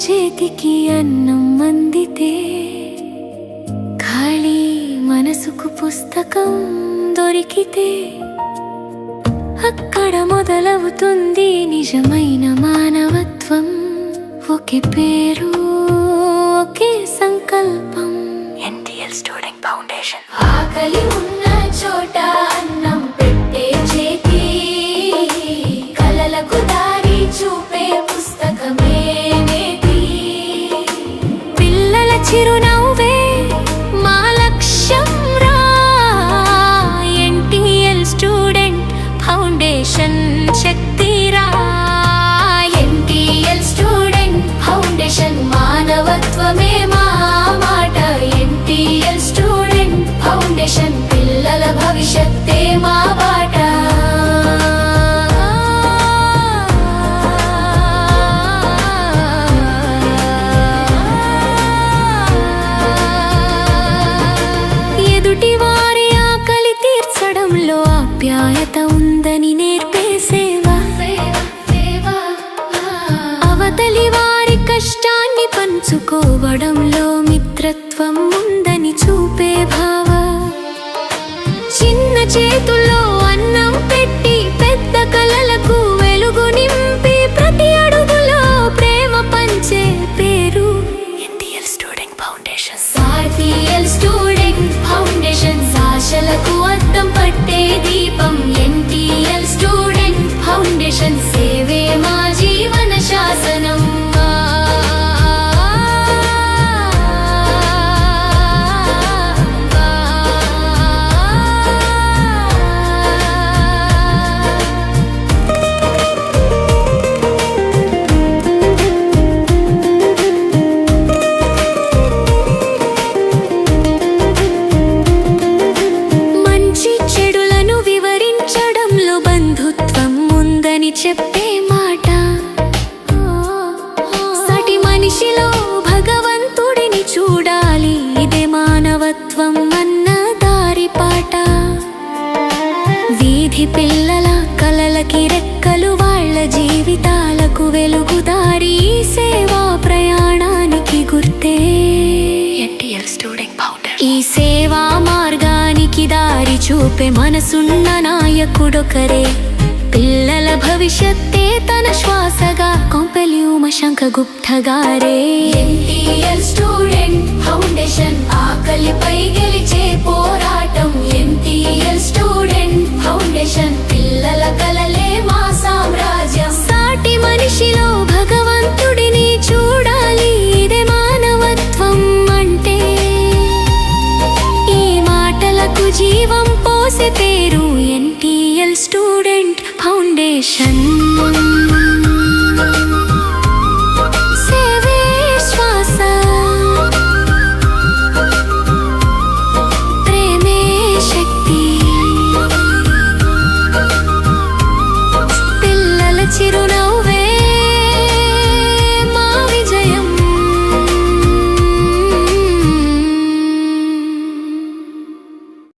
చేతికి అన్నం అందితే, ఖాళీ మనసుకు పుస్తకం దొరికితే, అక్కడ మొదలవుతుంది నిజమైన మానవత్వం. ఒకే పేరు, ఒకే సంకల్పం. NTL student foundation. ఆకలి ఉన్న చోట అన్నం పెట్టే చేతి, కలలకు దారి చూపే పుస్తకమే నేటి. పిల్లల చిరునవ్వే మా లక్ష్యం రా. ఎన్టీఎల్ స్టూడెంట్ ఫౌండేషన్ శక్తిరా. ఎన్టీఎల్ స్టూడెంట్ ఫౌండేషన్ మానవత్వమే మా మాట. ఎన్టీఎల్ స్టూడెంట్ ఫౌండేషన్ పిల్లల భవిష్యత్తే మా బాట. ఎదుటి వారి ఆకలి తీర్చడంలో ఆప్యాయత ఉందని నేర్పే సేవ. అవతలి వారి కష్టాన్ని పంచుకోవడంలో మిత్రత్వం ఉందని చూపే భావ. చిన్న చేతుల్లో అన్నం పెట్టి పెద్ద కలలకు వెలుగు నింపి, ప్రతి అడుగులో ప్రేమ పంచే పేరు NTL student foundation. NTL student foundation ఆశలకు అద్దం పట్టే దీపం. ఎన్టీఎల్ స్టూడెంట్ ఫౌండేషన్ సేవే మా జీవన శాసనం. చెప్పే మాట. సటి మనిషిలో భగవంతుడిని చూడాలి, ఇదే మానవత్వం అన్న దారి పాట. వీధి పిల్లల కలలకి రెక్కలు, వాళ్ళ జీవితాలకు వెలుగుదారి. సేవా ప్రయాణానికి గుర్తే ఎన్టీఎల్ స్టూడెంట్ ఫౌండేషన్. ఈ సేవా మార్గానికి దారి చూపే మనసున్న నాయకుడొకరే. పిల్లల భవిష్యత్తే తన శ్వాసగా కొంపెలి ఉమాశంక గుప్తా గారే. ఎన్టీఎల్ స్టూడెంట్ ఫౌండేషన్ ఆకలిపై గెలిచే పోరాటం. ఎన్టీఎల్ స్టూడెంట్ ఫౌండేషన్ పిల్లల కలలే మా సామ్రాజ్యం. సాటి మనిషిలో భగవంతుడిని చూడాలి, ఇదే మానవత్వం అంటే. ఈ మాటలకు జీవం పోసే పేరు ఎన్టీఎల్ స్టూడెంట్ ఫౌండేషన్.